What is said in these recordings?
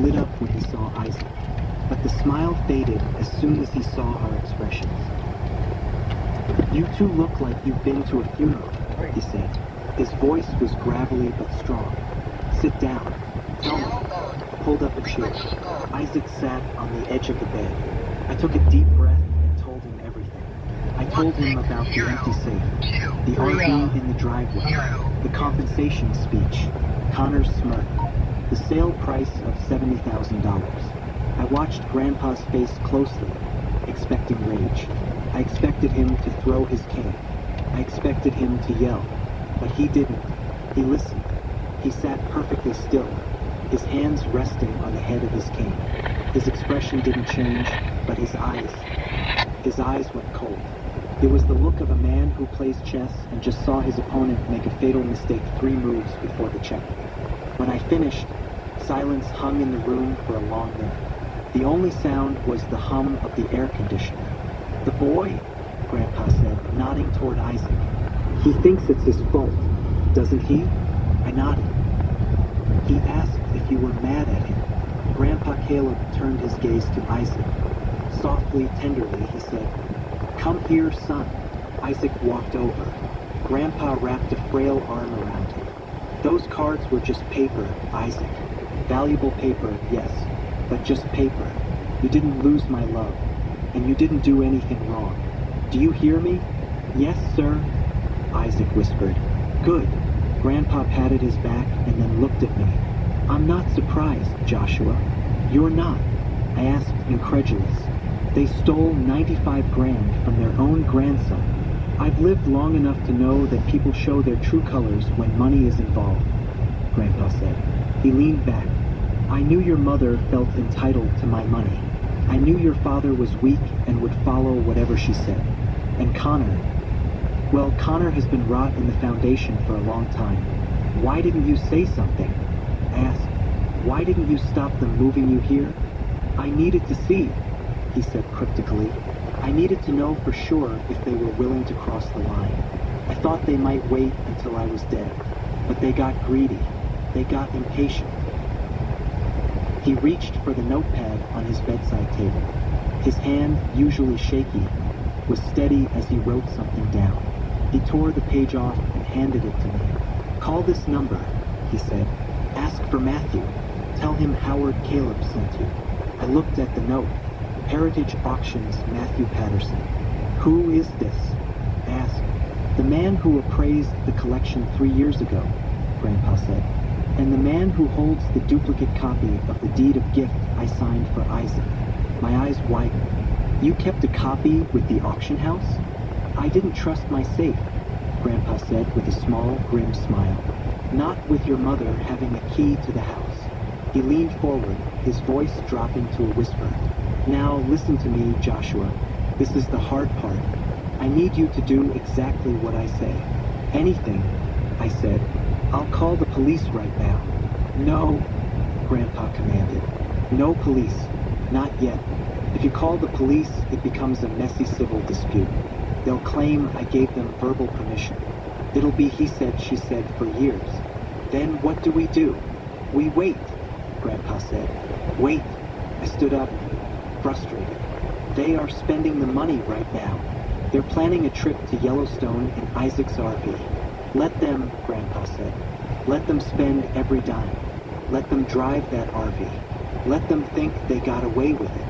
lit up when he saw Isaac, but the smile faded as soon as he saw our expressions. "You two look like you've been to a funeral," he said. His voice was gravelly but strong. "Sit down. Tell me." I pulled up a chair. Isaac sat on the edge of the bed. I took a deep breath and told him everything. I told him about the empty safe, the RV in the driveway, the compensation speech, Connor's smirk, the sale price of $70,000. I watched Grandpa's face closely, expecting rage. I expected him to throw his cane. I expected him to yell, but he didn't. He listened. He sat perfectly still, his hands resting on the head of his cane. His expression didn't change, but his eyes went cold. It was the look of a man who plays chess and just saw his opponent make a fatal mistake 3 moves before the checkmate. When I finished, silence hung in the room for a long minute. The only sound was the hum of the air conditioner. "The boy," Grandpa said, nodding toward Isaac. "He thinks it's his fault, doesn't he?" I nodded. "He asked if you were mad at him." Grandpa Caleb turned his gaze to Isaac. Softly, tenderly, he said, "Come here, son." Isaac walked over. Grandpa wrapped a frail arm around him. "Those cards were just paper, Isaac. Valuable paper, yes, but just paper. You didn't lose my love, and you didn't do anything wrong. Do you hear me?" "Yes, sir," Isaac whispered. "Good." Grandpa patted his back and then looked at me. "I'm not surprised, Joshua." "You're not?" I asked, incredulous. "They stole 95 grand from their own grandson. I've lived long enough to know that people show their true colors when money is involved," Grandpa said. He leaned back. "I knew your mother felt entitled to my money. I knew your father was weak and would follow whatever she said. And Connor, well, Connor has been rot in the foundation for a long time. Why didn't you say something?" I asked. "Why didn't you stop them moving you here?" "I needed to see," he said cryptically. "I needed to know for sure if they were willing to cross the line. I thought they might wait until I was dead, but they got greedy. They got impatient." He reached for the notepad on his bedside table. His hand, usually shaky, was steady as he wrote something down. He tore the page off and handed it to me. "Call this number," he said. "Ask for Matthew. Tell him Howard Caleb sent you." I looked at the note. Heritage Auctions, Matthew Patterson. "Who is this?" I asked. "The man who appraised the collection 3 years ago," Grandpa said. "And the man who holds the duplicate copy of the deed of gift I signed for Isaac." My eyes widened. "You kept a copy with the auction house?" "I didn't trust my safe," Grandpa said with a small, grim smile. "Not with your mother having a key to the house." He leaned forward, his voice dropping to a whisper. "Now listen to me, Joshua. This is the hard part. I need you to do exactly what I say." "Anything," I said. "I'll call the police right now." "No," Grandpa commanded. "No police. Not yet. If you call the police, it becomes a messy civil dispute. They'll claim I gave them verbal permission. It'll be he said, she said for years. Then what do? "We wait," Grandpa said. "Wait." I stood up, frustrated. "They are spending the money right now. They're planning a trip to Yellowstone in Isaac's RV. Let them," Grandpa said. "Let them spend every dime. Let them drive that RV. Let them think they got away with it."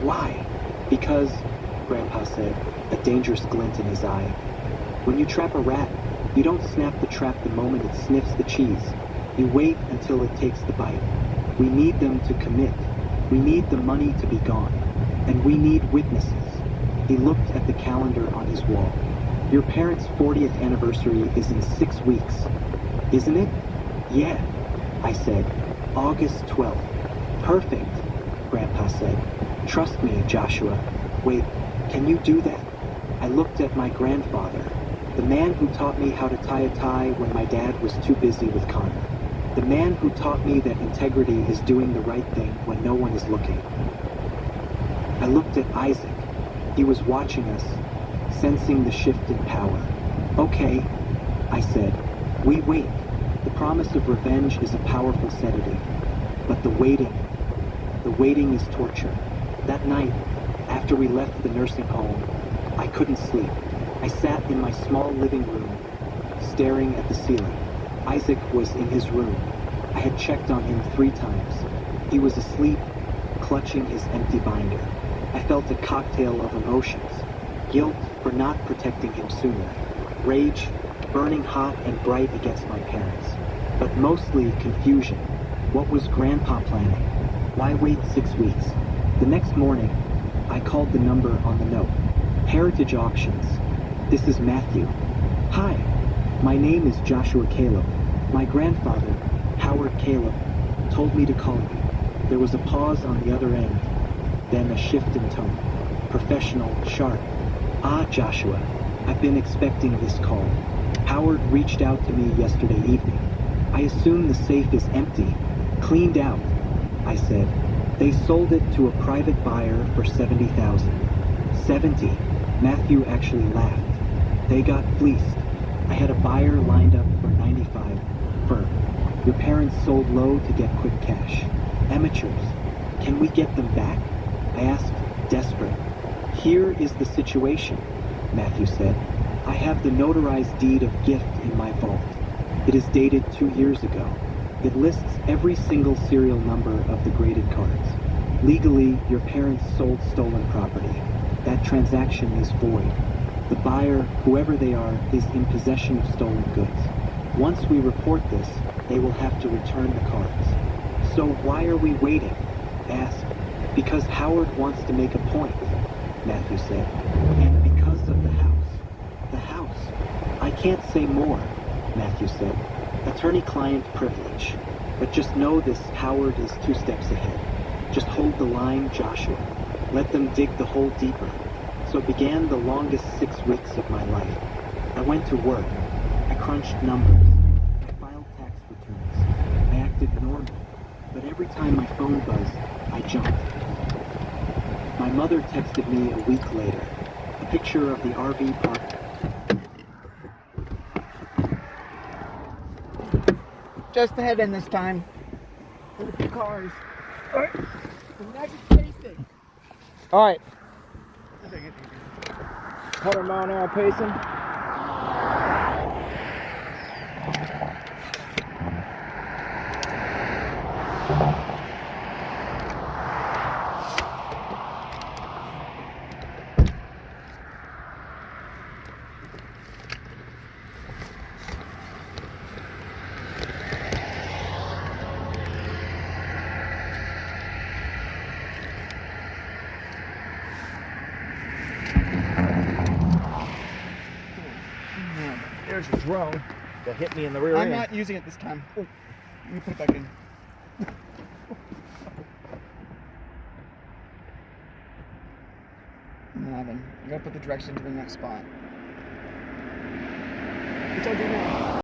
"Why?" "Because," Grandpa said, a dangerous glint in his eye, "when you trap a rat, you don't snap the trap the moment it sniffs the cheese. You wait until it takes the bite. We need them to commit. We need the money to be gone. And we need witnesses." He looked at the calendar on his wall. "Your parents' 40th anniversary is in 6 weeks. Isn't it?" "Yeah," I said. "August 12th. "Perfect," Grandpa said. "Trust me, Joshua." "Wait, can you do that?" I looked at my grandfather, the man who taught me how to tie a tie when my dad was too busy with Connor. The man who taught me that integrity is doing the right thing when no one is looking. I looked at Isaac. He was watching us, sensing the shift in power. "Okay," I said. "We wait. The promise of revenge is a powerful sedative. But the waiting, The waiting is torture. That night, after we left the nursing home, I couldn't sleep. I sat in my small living room, staring at the ceiling. Isaac was in his room. I had checked on him 3 times. He was asleep, clutching his empty binder. I felt a cocktail of emotions. Guilt for not protecting him sooner. Rage, burning hot and bright against my parents. But mostly confusion. What was Grandpa planning? Why wait 6 weeks? The next morning, I called the number on the note. Heritage Auctions. This is Matthew. Hi, my name is Joshua Caleb. My grandfather, Howard Caleb, told me to call you. There was a pause on the other end, then a shift in tone. Professional, sharp. Ah, Joshua, I've been expecting this call. Howard reached out to me yesterday evening. I assume the safe is empty, cleaned out, I said. They sold it to a private buyer for $70,000. 70. Matthew actually laughed. They got fleeced. I had a buyer lined up for 95. Firm. Your parents sold low to get quick cash. Amateurs. Can we get them back? I asked, desperate. Here is the situation, Matthew said. I have the notarized deed of gift in my vault. It is dated 2 years ago. It lists every single serial number of the graded cards. Legally, your parents sold stolen property. That transaction is void. The buyer, whoever they are, is in possession of stolen goods. Once we report this, they will have to return the cards. So why are we waiting? I asked. Because Howard wants to make a point, Matthew said. And because of the house. The house. I can't say more, Matthew said. Attorney-client privilege. But just know this, Howard is 2 steps ahead. Just hold the line, Joshua. Let them dig the hole deeper. So began the longest 6 weeks of my life. I went to work. I crunched numbers. I filed tax returns. I acted normal. But every time my phone buzzed, I jumped. My mother texted me a week later. A picture of the RV park. Just head in this time. Look at the cars. All right. Next pacing. All right. 100-mile-an-hour pacing. There's your drone that hit me in the rear end. I'm not using it this time. Oh, let me put it back in. Now then, you gotta put the direction to the next spot. What do I do now?